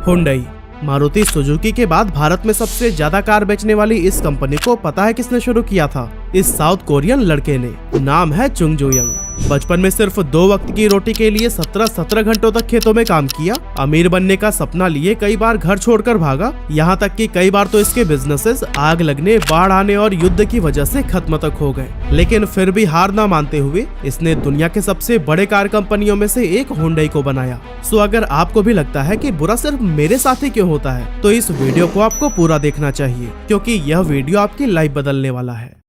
Hyundai. Maruti Suzuki के बाद भारत में सबसे ज्यादा कार बेचने वाली इस कंपनी को पता है किसने शुरू किया था? इस साउथ कोरियन लड़के ने। नाम है चुंग जो यंग। बचपन में सिर्फ 2 वक्त की रोटी के लिए 17 घंटों तक खेतों में काम किया। अमीर बनने का सपना लिए कई बार घर छोड़कर भागा। यहाँ तक कि कई बार तो इसके बिजनेसेस आग लगने, बाढ़ आने और युद्ध की वजह से खत्म तक हो गए। लेकिन फिर भी हार ना मानते हुए इसने दुनिया के सबसे बड़े कार कंपनियों में से एक हुंडई को बनाया। सो अगर आपको भी लगता है कि बुरा सिर्फ मेरे साथ ही क्यों होता है, तो इस वीडियो को आपको पूरा देखना चाहिए, क्योंकि यह वीडियो आपकी लाइफ बदलने वाला है।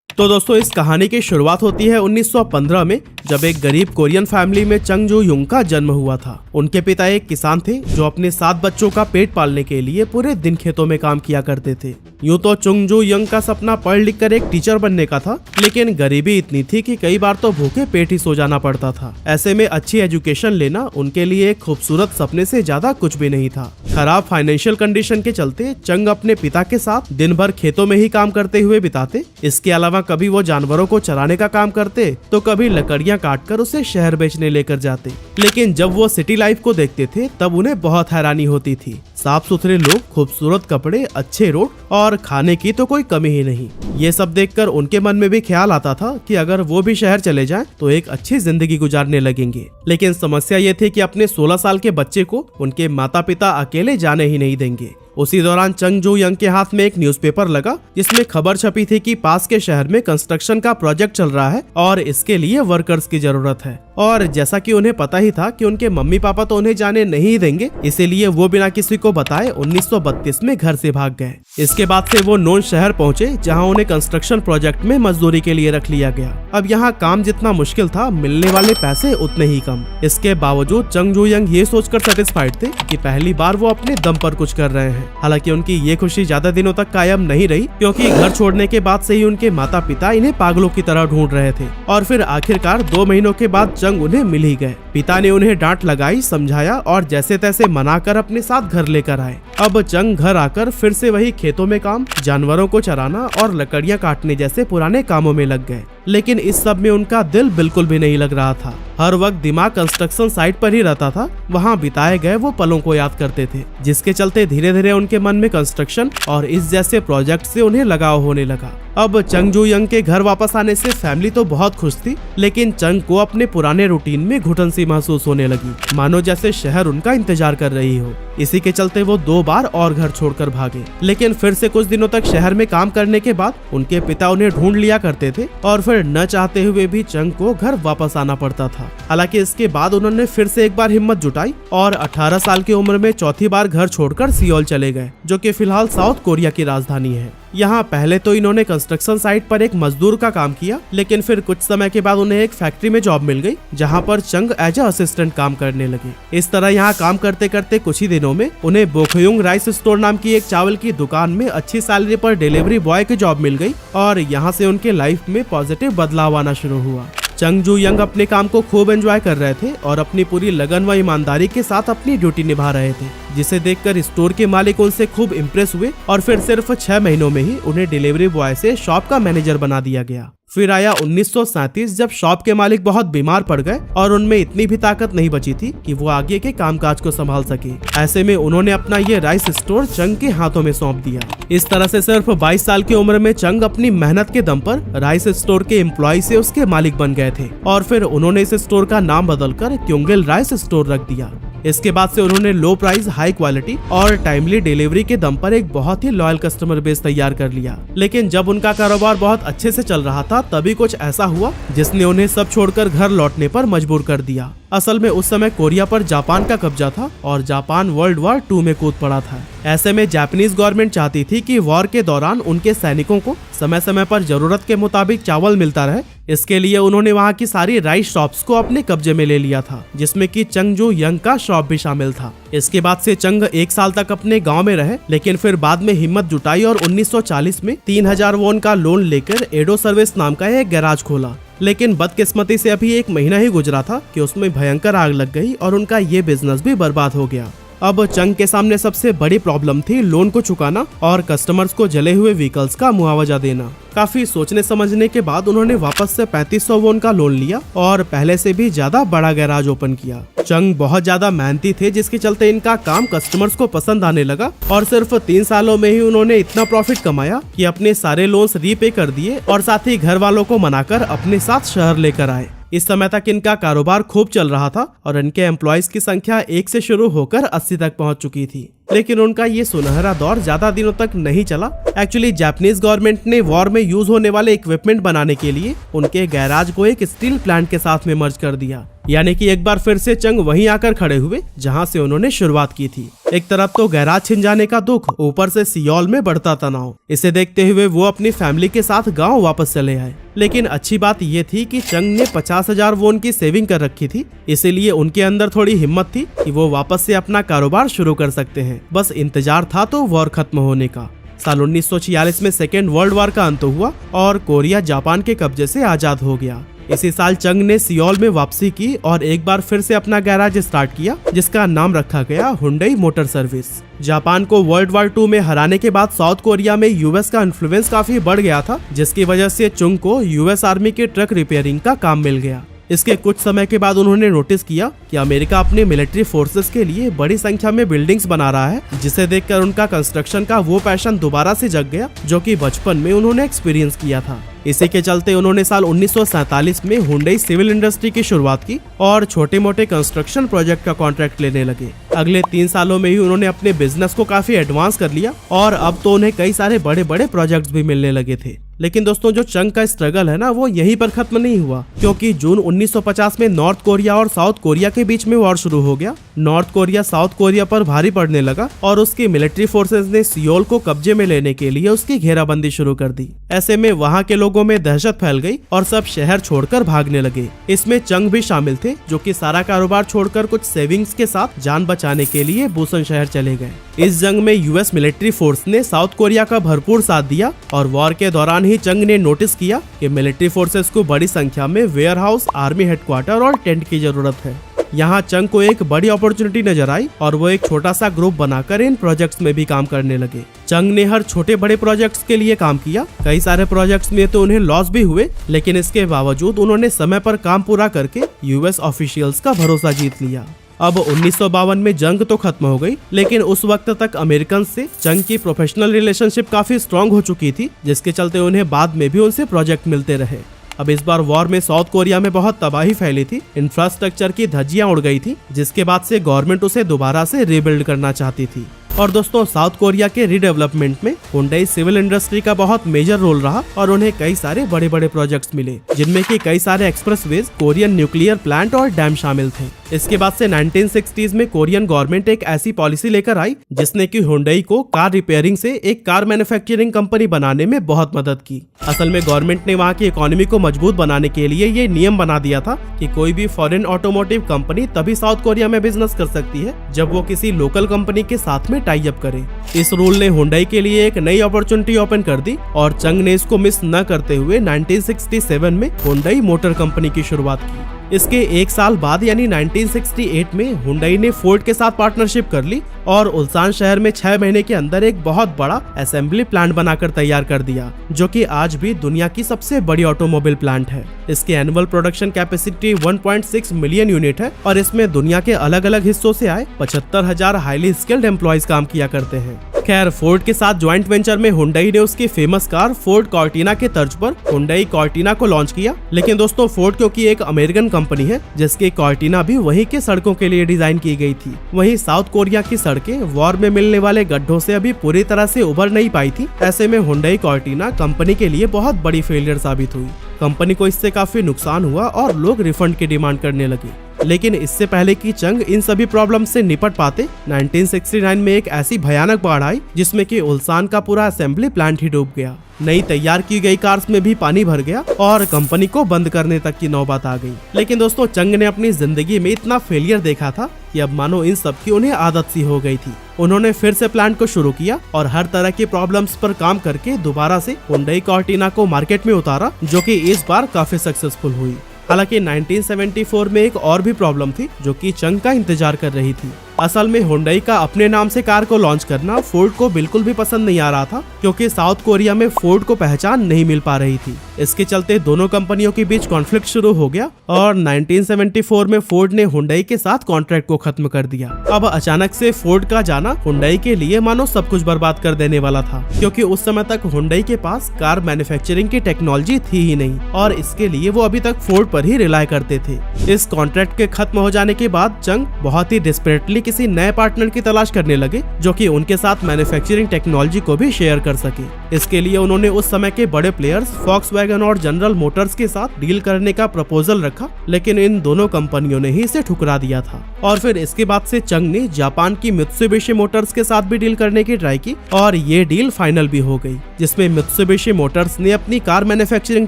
तो दोस्तों, इस कहानी की शुरुआत होती है 1915 में, जब एक गरीब कोरियन फैमिली में चंग जो युंग का जन्म हुआ था। उनके पिता एक किसान थे जो अपने 7 बच्चों का पेट पालने के लिए पूरे दिन खेतों में काम किया करते थे। यूं तो चुंग जो यंग का सपना पढ़ लिख कर एक टीचर बनने का था, लेकिन गरीबी इतनी थी कि कई बार तो भूखे पेट ही सो जाना पड़ता था। ऐसे में अच्छी एजुकेशन लेना उनके लिए एक खूबसूरत सपने से ज्यादा कुछ भी नहीं था। खराब फाइनेंशियल कंडीशन के चलते चंग अपने पिता के साथ दिन भर खेतों में ही काम करते हुए बिताते। इसके अलावा कभी वो जानवरों को चराने का काम करते, तो कभी लकड़ियां काटकर उसे शहर बेचने लेकर जाते। लेकिन जब वो सिटी लाइफ को देखते थे तब उन्हें बहुत हैरानी होती थी। साफ सुथरे लोग, खूबसूरत कपड़े, अच्छे रोड और खाने की तो कोई कमी ही नहीं। ये सब देखकर उनके मन में भी ख्याल आता था कि अगर वो भी शहर चले जाएं तो एक अच्छी जिंदगी गुजारने लगेंगे। लेकिन समस्या ये थी कि अपने 16 साल के बच्चे को उनके माता पिता अकेले जाने ही नहीं देंगे। उसी दौरान चंग जो यंग के हाथ में एक न्यूज़पेपर लगा, जिसमें खबर छपी थी कि पास के शहर में कंस्ट्रक्शन का प्रोजेक्ट चल रहा है और इसके लिए वर्कर्स की जरूरत है। और जैसा कि उन्हें पता ही था कि उनके मम्मी पापा तो उन्हें जाने नहीं देंगे, इसीलिए वो बिना किसी को बताए 1932 में घर से भाग गए। इसके बाद से वो नोन शहर पहुंचे, जहां उन्हें कंस्ट्रक्शन प्रोजेक्ट में मजदूरी के लिए रख लिया गया। अब यहाँ काम जितना मुश्किल था, मिलने वाले पैसे उतने ही कम। इसके बावजूद चंग जो यंग ये सोचकर सेटिस्फाइड थे कि पहली बार वो अपने दम पर कुछ कर रहे हैं। हालांकि उनकी ये खुशी ज्यादा दिनों तक कायम नहीं रही, क्योंकि घर छोड़ने के बाद से ही उनके माता पिता इन्हें पागलों की तरह ढूंढ रहे थे। और फिर आखिरकार 2 महीनों के बाद चंग उन्हें मिल ही गए। पिता ने उन्हें डांट लगाई, समझाया और जैसे तैसे मनाकर अपने साथ घर लेकर आए। अब चंग घर आकर फिर से वही खेतों में काम, जानवरों को चराना और लकड़ियां काटने जैसे पुराने कामों में लग गए। लेकिन इस सब में उनका दिल बिल्कुल भी नहीं लग रहा था। हर वक्त दिमाग कंस्ट्रक्शन साइट पर ही रहता था। वहाँ बिताए गए वो पलों को याद करते थे, जिसके चलते धीरे धीरे उनके मन में कंस्ट्रक्शन और इस जैसे प्रोजेक्ट से उन्हें लगाव होने लगा। अब चंग जो यंग के घर वापस आने से फैमिली तो बहुत खुश थी, लेकिन चंग को अपने पुराने रूटीन में घुटन सी महसूस होने लगी, मानो जैसे शहर उनका इंतजार कर रही हो। इसी के चलते वो 2 बार और घर छोड़कर भागे। लेकिन फिर से कुछ दिनों तक शहर में काम करने के बाद उनके पिता उन्हें ढूंढ लिया करते थे और फिर न चाहते हुए भी चंग को घर वापस आना पड़ता था। हालांकि इसके बाद उन्होंने फिर से एक बार हिम्मत जुटाई और 18 साल की उम्र में चौथी बार घर छोड़कर सियोल चले गए, जो कि फिलहाल साउथ कोरिया की राजधानी है। यहाँ पहले तो इन्होंने कंस्ट्रक्शन साइट पर एक मजदूर का काम किया, लेकिन फिर कुछ समय के बाद उन्हें एक फैक्ट्री में जॉब मिल गई, जहाँ पर चंग एज असिस्टेंट काम करने लगे। इस तरह यहाँ काम करते करते कुछ ही दिनों में उन्हें बोखयुंग राइस स्टोर नाम की एक चावल की दुकान में अच्छी सैलरी पर डिलीवरी बॉय की जॉब मिल गई और यहाँ से उनके लाइफ में पॉजिटिव बदलाव आना शुरू हुआ। चंग जो यंग अपने काम को खूब एंजॉय कर रहे थे और अपनी पूरी लगन व ईमानदारी के साथ अपनी ड्यूटी निभा रहे थे, जिसे देखकर स्टोर के मालिक उनसे खूब इम्प्रेस हुए और फिर सिर्फ 6 महीनों में ही उन्हें डिलीवरी बॉय से शॉप का मैनेजर बना दिया गया। फिर आया 1937, जब शॉप के मालिक बहुत बीमार पड़ गए और उनमें इतनी भी ताकत नहीं बची थी कि वो आगे के कामकाज को संभाल सके। ऐसे में उन्होंने अपना ये राइस स्टोर चंग के हाथों में सौंप दिया। इस तरह से सिर्फ 22 साल की उम्र में चंग अपनी मेहनत के दम पर राइस स्टोर के एम्प्लॉय से उसके मालिक बन गए थे और फिर उन्होंने इस स्टोर का नाम बदलकर क्योंगिल राइस स्टोर रख दिया। इसके बाद से उन्होंने लो प्राइस, हाई क्वालिटी और टाइमली डिलीवरी के दम पर एक बहुत ही लॉयल कस्टमर बेस तैयार कर लिया। लेकिन जब उनका कारोबार बहुत अच्छे से चल रहा था, तभी कुछ ऐसा हुआ जिसने उन्हें सब छोड़कर घर लौटने पर मजबूर कर दिया। असल में उस समय कोरिया पर जापान का कब्जा था और जापान वर्ल्ड वॉर 2 में कूद पड़ा था। ऐसे में जापानीज गवर्नमेंट चाहती थी कि वॉर के दौरान उनके सैनिकों को समय समय पर जरूरत के मुताबिक चावल मिलता रहे। इसके लिए उन्होंने वहाँ की सारी राइस शॉप्स को अपने कब्जे में ले लिया था, जिसमें कि चंग जो यंग का शॉप भी शामिल था। इसके बाद से चंग 1 साल तक अपने गांव में रहे, लेकिन फिर बाद में हिम्मत जुटाई और 1940 में 3000 वॉन का लोन लेकर एडो सर्विस नाम का एक गैराज खोला। लेकिन बदकिस्मती से अभी 1 महीना ही गुजरा था कि उसमें भयंकर आग लग गई और उनका ये बिजनेस भी बर्बाद हो गया। अब चंग के सामने सबसे बड़ी प्रॉब्लम थी लोन को चुकाना और कस्टमर्स को जले हुए व्हीकल्स का मुआवजा देना। काफी सोचने समझने के बाद उन्होंने वापस से 3500 वॉन का लोन लिया और पहले से भी ज्यादा बड़ा गैराज ओपन किया। चंग बहुत ज्यादा मेहनती थे, जिसके चलते इनका काम कस्टमर्स को पसंद आने लगा और सिर्फ 3 सालों में ही उन्होंने इतना प्रॉफिट कमाया कि अपने सारे लोन्स रीपे कर दिए और साथ ही घर वालों को मनाकर अपने साथ शहर लेकर आए। इस समय तक इनका कारोबार खूब चल रहा था और इनके एम्प्लॉयज की संख्या 1 से शुरू होकर 80 तक पहुंच चुकी थी। लेकिन उनका ये सुनहरा दौर ज्यादा दिनों तक नहीं चला। एक्चुअली जापानीज गवर्नमेंट ने वॉर में यूज होने वाले इक्विपमेंट बनाने के लिए उनके गैराज को एक स्टील प्लांट के साथ में मर्ज कर दिया। यानी कि एक बार फिर से चंग वहीं आकर खड़े हुए जहां से उन्होंने शुरुआत की थी। एक तरफ तो गैराज छिन जाने का दुख, ऊपर से सियोल में बढ़ता तनाव। इसे देखते हुए वो अपनी फैमिली के साथ गांव वापस चले आए। लेकिन अच्छी बात ये थी कि चंग ने 50,000 वॉन की सेविंग कर रखी थी, इसीलिए उनके अंदर थोड़ी हिम्मत थी कि वो वापस से अपना कारोबार शुरू कर सकते हैं। बस इंतजार था तो वॉर खत्म होने का। साल 1946 में सेकेंड वर्ल्ड वॉर का अंत हुआ और कोरिया जापान के कब्जे से आजाद हो गया। इसी साल चंग ने सियोल में वापसी की और एक बार फिर से अपना गैराज स्टार्ट किया, जिसका नाम रखा गया हुंडई मोटर सर्विस। जापान को वर्ल्ड वॉर 2 में हराने के बाद साउथ कोरिया में यूएस का इन्फ्लुएंस काफी बढ़ गया था, जिसकी वजह से चंग को यूएस आर्मी के ट्रक रिपेयरिंग का काम मिल गया। इसके कुछ समय के बाद उन्होंने नोटिस किया कि अमेरिका अपने मिलिट्री फोर्सेस के लिए बड़ी संख्या में बिल्डिंग्स बना रहा है, जिसे देखकर उनका कंस्ट्रक्शन का वो पैशन दोबारा से जग गया जो कि बचपन में उन्होंने एक्सपीरियंस किया था। इसी के चलते उन्होंने साल 1947 में हुंडई सिविल इंडस्ट्री की शुरुआत की और छोटे मोटे कंस्ट्रक्शन प्रोजेक्ट का कॉन्ट्रैक्ट लेने लगे। अगले 3 सालों में ही उन्होंने अपने बिजनेस को काफी एडवांस कर लिया और अब तो उन्हें कई सारे बड़े बड़े प्रोजेक्ट्स भी मिलने लगे थे। लेकिन दोस्तों, जो चंग का स्ट्रगल है ना, वो यहीं पर खत्म नहीं हुआ, क्योंकि जून 1950 में नॉर्थ कोरिया और साउथ कोरिया के बीच में वॉर शुरू हो गया। नॉर्थ कोरिया साउथ कोरिया पर भारी पड़ने लगा और उसकी मिलिट्री फोर्सेस ने सियोल को कब्जे में लेने के लिए उसकी घेराबंदी शुरू कर दी। ऐसे में वहाँ के लोगों में दहशत फैल गई और सब शहर छोड़कर भागने लगे। इसमें चंग भी शामिल थे, जो कि सारा कारोबार छोड़कर कुछ सेविंग्स के साथ जान बचाने के लिए बुसन शहर चले गए। इस जंग में यूएस मिलिट्री फोर्स ने साउथ कोरिया का भरपूर साथ दिया और वॉर के दौरान ही चंग ने नोटिस किया कि मिलिट्री फोर्सेस को बड़ी संख्या में वेयर हाउस, आर्मी हेडक्वार्टर और टेंट की जरूरत है। यहाँ चंग को एक बड़ी अपॉर्चुनिटी नजर आई और वो एक छोटा सा ग्रुप बनाकर इन प्रोजेक्ट्स में भी काम करने लगे। चंग ने हर छोटे बड़े प्रोजेक्ट्स के लिए काम किया। कई सारे प्रोजेक्ट्स में तो उन्हें लॉस भी हुए, लेकिन इसके बावजूद उन्होंने समय पर काम पूरा करके यूएस ऑफिशियल्स का भरोसा जीत लिया। अब 1952 में जंग तो खत्म हो गई, लेकिन उस वक्त तक अमेरिकन से चंग की प्रोफेशनल रिलेशनशिप काफी स्ट्रांग हो चुकी थी, जिसके चलते उन्हें बाद में भी उनसे प्रोजेक्ट मिलते रहे। अब इस बार वॉर में साउथ कोरिया में बहुत तबाही फैली थी, इंफ्रास्ट्रक्चर की धज्जियां उड़ गई थी, जिसके बाद से गवर्नमेंट उसे दोबारा से रिबिल्ड करना चाहती थी। और दोस्तों, साउथ कोरिया के रीडेवलपमेंट में हुंडई सिविल इंडस्ट्री का बहुत मेजर रोल रहा और उन्हें कई सारे बड़े बड़े प्रोजेक्ट्स मिले, जिनमें कि कई सारे एक्सप्रेसवेज, कोरियन न्यूक्लियर प्लांट और डैम शामिल थे। इसके बाद से 1960s में कोरियन गवर्नमेंट एक ऐसी पॉलिसी लेकर आई जिसने कि हुंडई को कार रिपेयरिंग से एक कार मैन्युफैक्चरिंग कंपनी बनाने में बहुत मदद की। असल में गवर्नमेंट ने वहाँ की इकोनॉमी को मजबूत बनाने के लिए ये नियम बना दिया था कि कोई भी फॉरेन ऑटोमोटिव कंपनी तभी साउथ कोरिया में बिजनेस कर सकती है जब वो किसी लोकल कंपनी के साथ में टाई अप करे। इस रूल ने हुंडई के लिए एक नई अपॉर्चुनिटी ओपन कर दी और चंग ने इसको मिस न करते हुए 1967 में हुंडई मोटर कंपनी की शुरुआत की। इसके एक साल बाद यानी 1968 में हुंडई ने फोर्ड के साथ पार्टनरशिप कर ली और उल्सान शहर में 6 महीने के अंदर एक बहुत बड़ा असेंबली प्लांट बनाकर तैयार कर दिया, जो कि आज भी दुनिया की सबसे बड़ी ऑटोमोबाइल प्लांट है। इसके annual production capacity 1.6 million unit है और इसमें दुनिया के अलग अलग हिस्सों से आए 75,000 हाईली स्किल्ड एम्प्लॉयज काम किया करते हैं। खैर, फोर्ड के साथ ज्वाइंट वेंचर में हुंडई ने उसकी फेमस कार फोर्ड कॉर्टिना के तर्ज पर हुंडई कॉर्टिना को लॉन्च किया। लेकिन दोस्तों, फोर्ड क्योंकि एक अमेरिकन कंपनी है, जिसकी कॉर्टिना भी वहीं के सड़कों के लिए डिजाइन की गई थी। वहीं साउथ कोरिया की सड़कें वॉर में मिलने वाले गड्ढों से अभी पूरी तरह से उभर नहीं पाई थी। ऐसे में हुंडई कॉर्टिना कंपनी के लिए बहुत बड़ी फेलियर साबित हुई। कंपनी को इससे काफी नुकसान हुआ और लोग रिफंड की डिमांड करने लगे। लेकिन इससे पहले कि चंग इन सभी प्रॉब्लम से निपट पाते, 1969 में एक ऐसी भयानक बाढ़ आई जिसमें कि उल्सान का पूरा असेंबली प्लांट ही डूब गया। नई तैयार की गई कार्स में भी पानी भर गया और कंपनी को बंद करने तक की नौबत आ गई। लेकिन दोस्तों, चंग ने अपनी जिंदगी में इतना फेलियर देखा था कि अब मानो इन सब की उन्हें आदत सी हो गई थी। उन्होंने फिर से प्लांट को शुरू किया और हर तरह की प्रॉब्लम्स पर काम करके दोबारा से हुंडई कॉर्टिना को मार्केट में उतारा, जो कि इस बार काफी सक्सेसफुल हुई। हालांकि 1974 में एक और भी प्रॉब्लम थी जो कि चंग का इंतजार कर रही थी। असल में हुंडई का अपने नाम से कार को लॉन्च करना फोर्ड को बिल्कुल भी पसंद नहीं आ रहा था, क्योंकि साउथ कोरिया में फोर्ड को पहचान नहीं मिल पा रही थी। इसके चलते दोनों कंपनियों के बीच कॉन्फ्लिक्ट शुरू हो गया और 1974 में फोर्ड ने हुंडई के साथ कॉन्ट्रैक्ट को खत्म कर दिया। अब अचानक से फोर्ड का जाना हुंडई के लिए मानो सब कुछ बर्बाद कर देने वाला था, क्योंकि उस समय तक हुंडई के पास कार मैन्युफैक्चरिंग की टेक्नोलॉजी थी ही नहीं और इसके लिए वो अभी तक फोर्ड पर ही रिलाय करते थे। इस कॉन्ट्रैक्ट के खत्म हो जाने के बाद चंग बहुत ही डिस्परेटली किसी नए पार्टनर की तलाश करने लगे जो कि उनके साथ मैन्युफैक्चरिंग टेक्नोलॉजी को भी शेयर कर सके। इसके लिए उन्होंने उस समय के बड़े प्लेयर्स फॉक्सवैगन और जनरल मोटर्स के साथ डील करने का प्रपोजल रखा, लेकिन इन दोनों कंपनियों ने ही इसे ठुकरा दिया था। और फिर इसके बाद से चंग ने जापान की मित्सुबिशी मोटर्स के साथ भी डील करने की ट्राई की और ये डील फाइनल भी हो गई, जिसमें मित्सुबिशी मोटर्स ने अपनी कार मैन्युफैक्चरिंग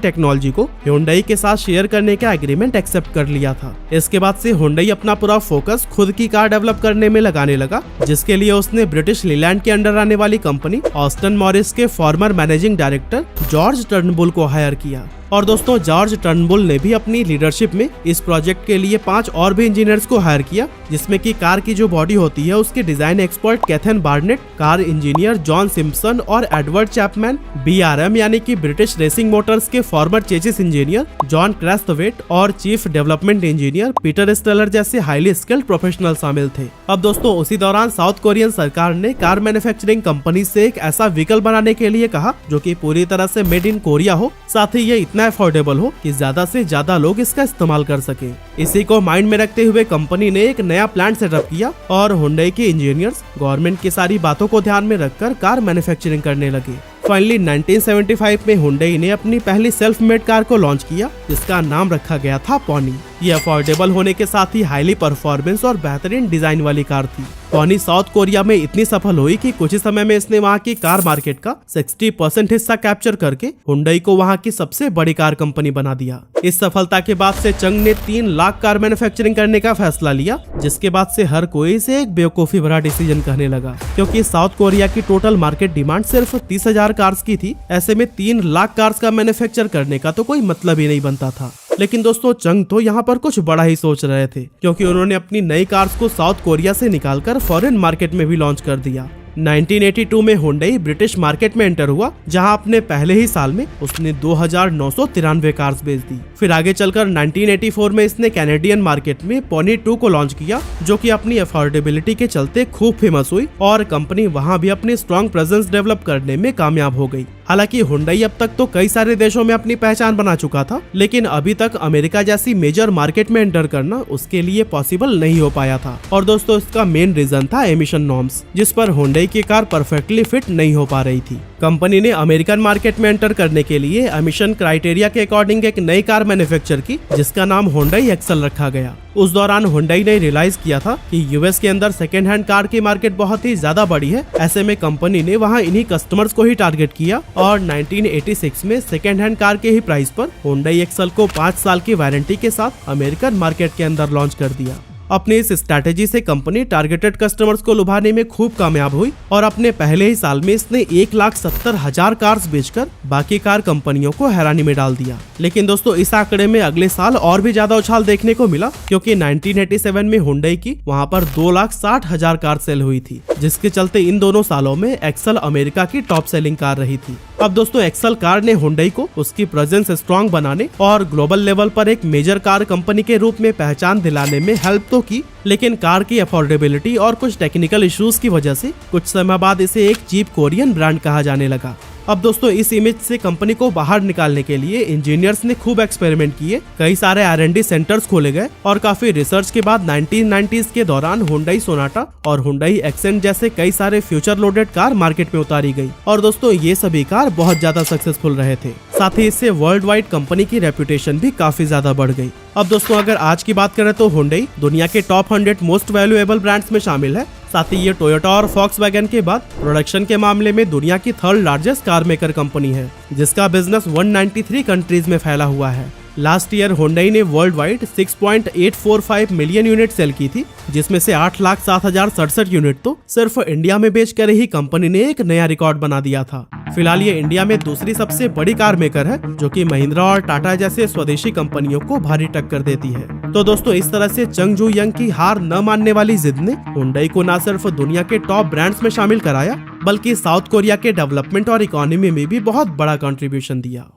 टेक्नोलॉजी को हुंडई के साथ शेयर करने का एग्रीमेंट एक्सेप्ट कर लिया था। इसके बाद से हुंडई अपना पूरा फोकस खुद की कार डेवलप करने में लगाने लगा, जिसके लिए उसने ब्रिटिश लीलैंड के अंडर आने वाली कंपनी ऑस्टन मॉरिस के farmer managing director George Turnbull को हायर किया। और दोस्तों, जॉर्ज टर्नबुल ने भी अपनी लीडरशिप में इस प्रोजेक्ट के लिए 5 और भी इंजीनियर्स को हायर किया, जिसमें कि कार की जो बॉडी होती है उसके design expert Kathan Barnett, car engineer John Simpson और एडवर्ड चैपमैन, BRM यानी कि ब्रिटिश रेसिंग मोटर्स के former chassis engineer John Crosthwaite और chief development engineer Peter Stellar जैसे हाईली स्किल्ड प्रोफेशनल शामिल थे। अब दोस्तों, उसी दौरान साउथ कोरियन सरकार ने कार मैन्युफैक्चरिंग कंपनी से एक ऐसा व्हीकल बनाने के लिए कहा जो कि पूरी तरह से मेड इन कोरिया हो, साथ ही ये इतना अफोर्डेबल हो कि ज्यादा से ज्यादा लोग इसका इस्तेमाल कर सके। इसी को माइंड में रखते हुए कंपनी ने एक नया प्लांट सेटअप किया और हुंडई के इंजीनियर्स गवर्नमेंट की सारी बातों को ध्यान में रखकर कार मैन्युफैक्चरिंग करने लगे। फाइनली 1975 में हुंडई ने अपनी पहली सेल्फ मेड कार को लॉन्च किया, जिसका नाम रखा गया था पॉनी। ये अफोर्डेबल होने के साथ ही हाईली परफॉर्मेंस और बेहतरीन डिजाइन वाली कार थी। पॉनी साउथ कोरिया में इतनी सफल हुई कि कुछ ही समय में इसने वहां की कार मार्केट का 60% हिस्सा कैप्चर करके हुंडई को वहां की सबसे बड़ी कार कंपनी बना दिया। इस सफलता के बाद से चंग ने 3 लाख कार मैन्युफैक्चरिंग करने का फैसला लिया, जिसके बाद से हर कोई इसे एक बेवकूफी भरा डिसीजन कहने लगा, क्योंकि साउथ कोरिया की टोटल मार्केट डिमांड सिर्फ 30,000 कार्स की थी। ऐसे में 3 लाख कार्स का मैन्युफैक्चर करने का तो कोई मतलब ही नहीं बनता था। लेकिन दोस्तों, चंग तो यहाँ पर कुछ बड़ा ही सोच रहे थे, क्योंकि उन्होंने अपनी नई कार्स को साउथ कोरिया से निकालकर फॉरेन मार्केट में भी लॉन्च कर दिया। 1982 में हुंडई ब्रिटिश मार्केट में एंटर हुआ, जहां अपने पहले ही साल में उसने 2,993 कार्स बेच दी। फिर आगे चलकर 1984 में इसने कैनेडियन मार्केट में पॉनी 2 को लॉन्च किया, जो कि अपनी अफोर्डेबिलिटी के चलते खूब फेमस हुई और कंपनी वहां भी अपनी स्ट्रॉन्ग प्रेजेंस डेवलप करने में कामयाब हो गई। हालांकि हुंडई अब तक तो कई सारे देशों में अपनी पहचान बना चुका था, लेकिन अभी तक अमेरिका जैसी मेजर मार्केट में एंटर करना उसके लिए पॉसिबल नहीं हो पाया था। और दोस्तों, इसका मेन रीजन था एमिशन नॉर्म्स, जिस पर हुंडई की कार परफेक्टली फिट नहीं हो पा रही थी। कंपनी ने अमेरिकन मार्केट में एंटर करने के लिए एमिशन क्राइटेरिया के अकॉर्डिंग एक नई कार मैन्युफैक्चर की, जिसका नाम हुंडई एक्सल रखा गया। उस दौरान हुंडई ने रियलाइज किया था कि यूएस के अंदर सेकेंड हैंड कार की मार्केट बहुत ही ज्यादा बड़ी है। ऐसे में कंपनी ने वहां इन्हीं कस्टमर्स को ही टारगेट किया और 1986 में सेकेंड हैंड कार के ही प्राइस पर हुंडई एक्सल को 5 साल की वारंटी के साथ अमेरिकन मार्केट के अंदर लॉन्च कर दिया। अपनी इस स्ट्रैटेजी से कंपनी टारगेटेड कस्टमर्स को लुभाने में खूब कामयाब हुई और अपने पहले ही साल में इसने 1,70,000 कार्स बेचकर बाकी कार कंपनियों को हैरानी में डाल दिया। लेकिन दोस्तों, इस आंकड़े में अगले साल और भी ज्यादा उछाल देखने को मिला, क्योंकि 1987 में हुंडई की वहां पर 2,60,000 कार सेल हुई थी, जिसके चलते इन दोनों सालों में एक्सल अमेरिका की टॉप सेलिंग कार रही थी। अब दोस्तों, एक्सल कार ने हुंडई को उसकी प्रेजेंस स्ट्रॉन्ग बनाने और ग्लोबल लेवल पर एक मेजर कार कंपनी के रूप में पहचान दिलाने में हेल्प तो की, लेकिन कार की अफोर्डेबिलिटी और कुछ टेक्निकल इश्यूज की वजह से कुछ समय बाद इसे एक चीप कोरियन ब्रांड कहा जाने लगा। अब दोस्तों, इस इमेज से कंपनी को बाहर निकालने के लिए इंजीनियर्स ने खूब एक्सपेरिमेंट किए, कई सारे R&D सेंटर्स खोले गए और काफी रिसर्च के बाद 1990s के दौरान हुंडई सोनाटा और हुंडई एक्सेंट जैसे कई सारे फ्यूचर लोडेड कार मार्केट में उतारी गई। और दोस्तों, ये सभी कार बहुत ज्यादा सक्सेसफुल रहे थे, साथ ही इससे वर्ल्ड वाइड कंपनी की रेपुटेशन भी काफी ज्यादा बढ़ गई। अब दोस्तों, अगर आज की बात करें तो हुंडई दुनिया के टॉप 100 मोस्ट वैल्यूएबल ब्रांड्स में शामिल है। साथ ही ये टोयोटा और फॉक्सवैगन के बाद प्रोडक्शन के मामले में दुनिया की 3rd largest car maker company है, जिसका बिजनेस 193 कंट्रीज में फैला हुआ है। लास्ट ईयर हुंडई ने world wide 6.845 million unit sale की थी, जिसमें से 8,07,067 यूनिट तो सिर्फ इंडिया में बेचकर ही कंपनी ने एक नया रिकॉर्ड बना दिया था। फिलहाल ये इंडिया में दूसरी सबसे बड़ी कार मेकर है, जो कि महिंद्रा और टाटा जैसे स्वदेशी कंपनियों को भारी टक्कर देती है। तो दोस्तों इस तरह से चंग जू यंग की हार न मानने वाली जिद ने हुंडई को न सिर्फ दुनिया के टॉप ब्रांड्स में शामिल कराया, बल्कि साउथ कोरिया के डेवलपमेंट और इकोनॉमी में भी बहुत बड़ा कंट्रीब्यूशन दिया।